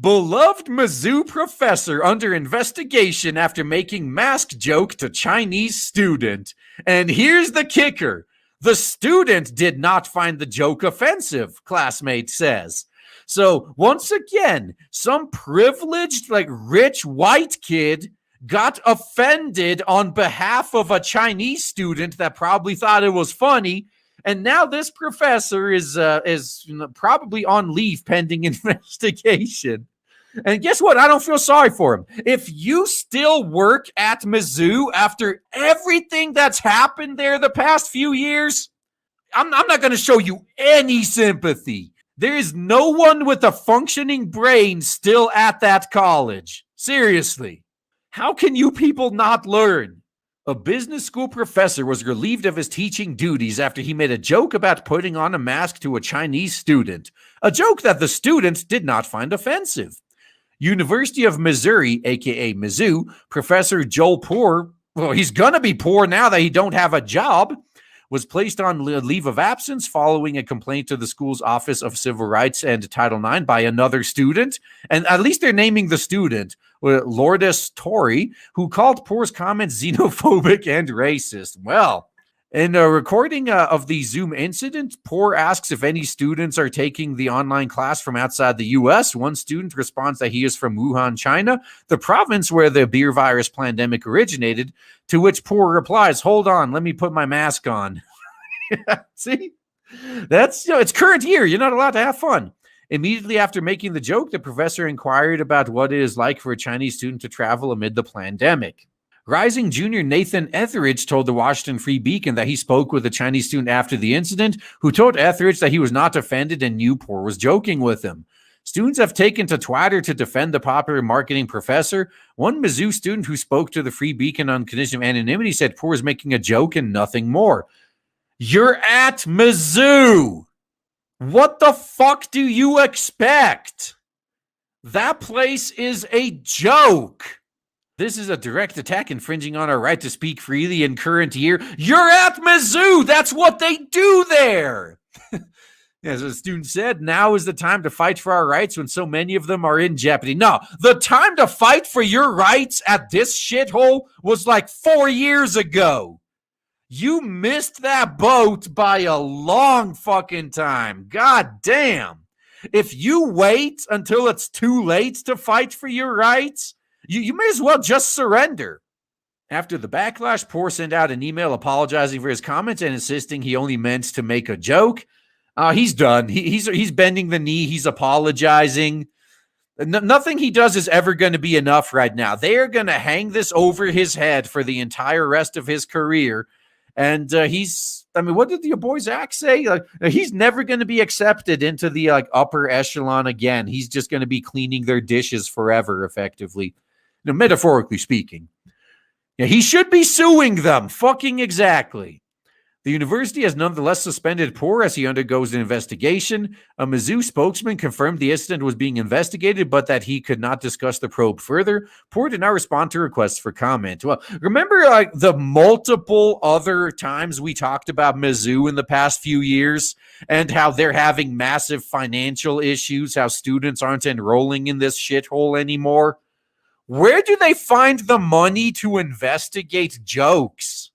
Beloved Mizzou professor under investigation after making mask joke to Chinese student. And here's the kicker. The student did not find the joke offensive, classmate says. So once again, some privileged, rich white kid got offended on behalf of a Chinese student that probably thought it was funny. And now this professor is probably on leave pending investigation. And guess what? I don't feel sorry for him. If you still work at Mizzou after everything that's happened there the past few years, I'm not going to show you any sympathy. There is no one with a functioning brain still at that college. Seriously. How can you people not learn? A business school professor was relieved of his teaching duties after he made a joke about putting on a mask to a Chinese student, a joke that the student did not find offensive. University of Missouri, aka Mizzou, Professor Joel Poor, well, he's gonna be poor now that he don't have a job, was placed on leave of absence following a complaint to the school's Office of Civil Rights and Title IX by another student. And at least they're naming the student, Lourdes Torrey, who called Poor's comments xenophobic and racist. Well, in a recording of the Zoom incident, Poor asks if any students are taking the online class from outside the U.S. One student responds that he is from Wuhan, China, the province where the beer virus pandemic originated, to which Poor replies, "Hold on, let me put my mask on." See? That's, it's current year. You're not allowed to have fun. Immediately after making the joke, the professor inquired about what it is like for a Chinese student to travel amid the pandemic. Rising junior Nathan Etheridge told the Washington Free Beacon that he spoke with a Chinese student after the incident who told Etheridge that he was not offended and knew Poor was joking with him. Students have taken to Twitter to defend the popular marketing professor. One Mizzou student who spoke to the Free Beacon on condition of anonymity said Poor is making a joke and nothing more. You're at Mizzou. What the fuck do you expect? That place is a joke. This is a direct attack infringing on our right to speak freely in current year. You're at Mizzou. That's what they do there. As the student said, now is the time to fight for our rights when so many of them are in jeopardy. No, the time to fight for your rights at this shithole was like 4 years ago. You missed that boat by a long fucking time. God damn. If you wait until it's too late to fight for your rights, you may as well just surrender. After the backlash, Poor sent out an email apologizing for his comments and insisting he only meant to make a joke. He's done. He's bending the knee. He's apologizing. Nothing he does is ever going to be enough right now. They are going to hang this over his head for the entire rest of his career. And what did the boy Zach say? He's never going to be accepted into the upper echelon again. He's just going to be cleaning their dishes forever, effectively. Metaphorically speaking. Yeah, he should be suing them. Fucking exactly. The university has nonetheless suspended Poor as he undergoes an investigation. A Mizzou spokesman confirmed the incident was being investigated, but that he could not discuss the probe further. Poor did not respond to requests for comment. Well, remember the multiple other times we talked about Mizzou in the past few years and how they're having massive financial issues, how students aren't enrolling in this shithole anymore? Where do they find the money to investigate jokes?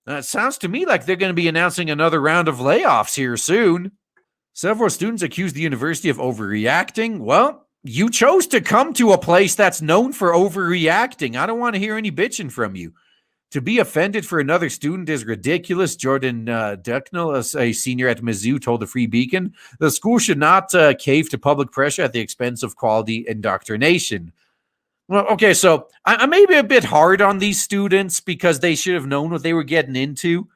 It sounds to me like they're going to be announcing another round of layoffs here soon. Several students accused the university of overreacting. Well, you chose to come to a place that's known for overreacting. I don't want to hear any bitching from you. To be offended for another student is ridiculous, Jordan Ducknell, a senior at Mizzou, told the Free Beacon. The school should not cave to public pressure at the expense of quality indoctrination. Well, okay, so I may be a bit hard on these students because they should have known what they were getting into.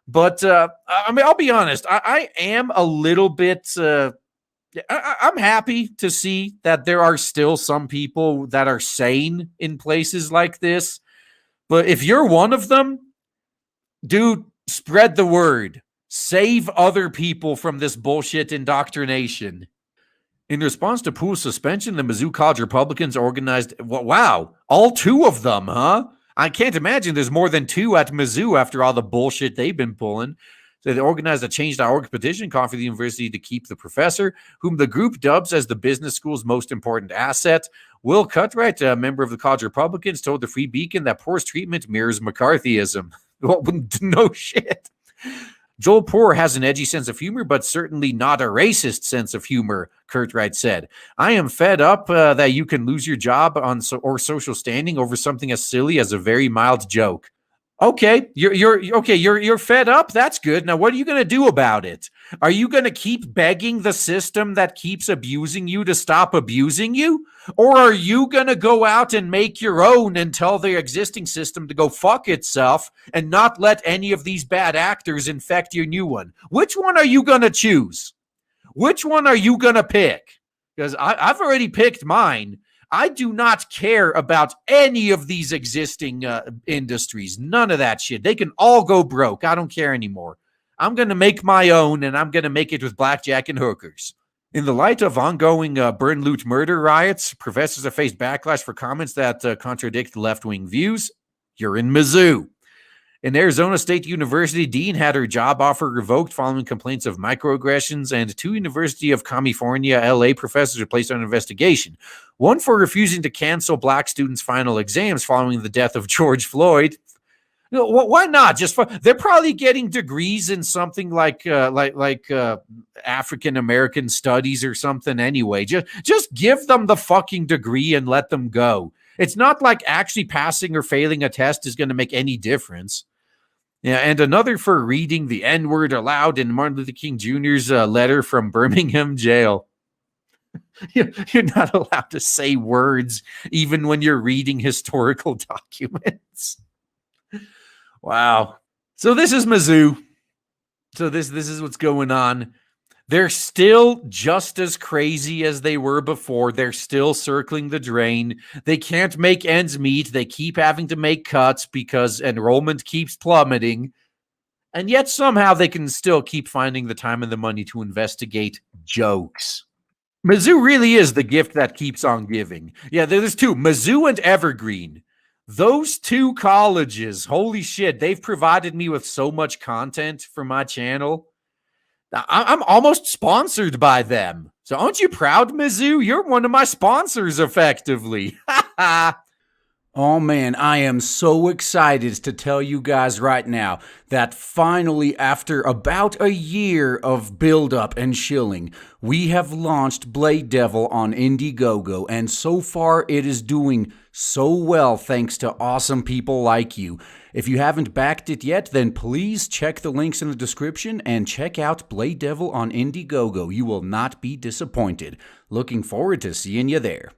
But, I'll be honest. I am a little bit... I'm happy to see that there are still some people that are sane in places like this. But if you're one of them, dude, spread the word. Save other people from this bullshit indoctrination. In response to Poole's suspension, the Mizzou College Republicans organized, wow, all two of them, huh? I can't imagine there's more than two at Mizzou after all the bullshit they've been pulling. So they organized a Change.org petition calling for the university to keep the professor, whom the group dubs as the business school's most important asset. Will Cutright, a member of the College Republicans, told the Free Beacon that Poor's treatment mirrors McCarthyism. Well, no shit. Joel Poor has an edgy sense of humor, but certainly not a racist sense of humor, Cutright said. I am fed up that you can lose your job or social standing over something as silly as a very mild joke. Okay, you're fed up. That's good. Now, what are you going to do about it? Are you going to keep begging the system that keeps abusing you to stop abusing you? Or are you going to go out and make your own and tell the existing system to go fuck itself and not let any of these bad actors infect your new one? Which one are you going to choose? Which one are you going to pick? Because I've already picked mine. I do not care about any of these existing industries. None of that shit. They can all go broke. I don't care anymore. I'm going to make my own, and I'm going to make it with blackjack and hookers. In the light of ongoing burn, loot, murder riots, professors have faced backlash for comments that contradict left-wing views. You're in Mizzou. An Arizona State University dean had her job offer revoked following complaints of microaggressions, and 2 University of California, LA professors are placed on investigation. One for refusing to cancel black students' final exams following the death of George Floyd. Why not? They're probably getting degrees in something like African American studies or something anyway. Just give them the fucking degree and let them go. It's not like actually passing or failing a test is going to make any difference. Yeah, and another for reading the N-word aloud in Martin Luther King Jr.'s letter from Birmingham jail. You're not allowed to say words even when you're reading historical documents. Wow. So this is Mizzou. So this is what's going on. They're still just as crazy as they were before. They're still circling the drain. They can't make ends meet. They keep having to make cuts because enrollment keeps plummeting. And yet somehow they can still keep finding the time and the money to investigate jokes. Mizzou really is the gift that keeps on giving. Yeah, there's 2, Mizzou and Evergreen. Those 2 colleges, holy shit, they've provided me with so much content for my channel. I'm almost sponsored by them. So aren't you proud, Mizzou? You're one of my sponsors, effectively. Oh man, I am so excited to tell you guys right now that finally, after about a year of build-up and shilling, we have launched Blade Devil on Indiegogo, and so far it is doing so well thanks to awesome people like you. If you haven't backed it yet, then please check the links in the description and check out Blade Devil on Indiegogo. You will not be disappointed. Looking forward to seeing you there.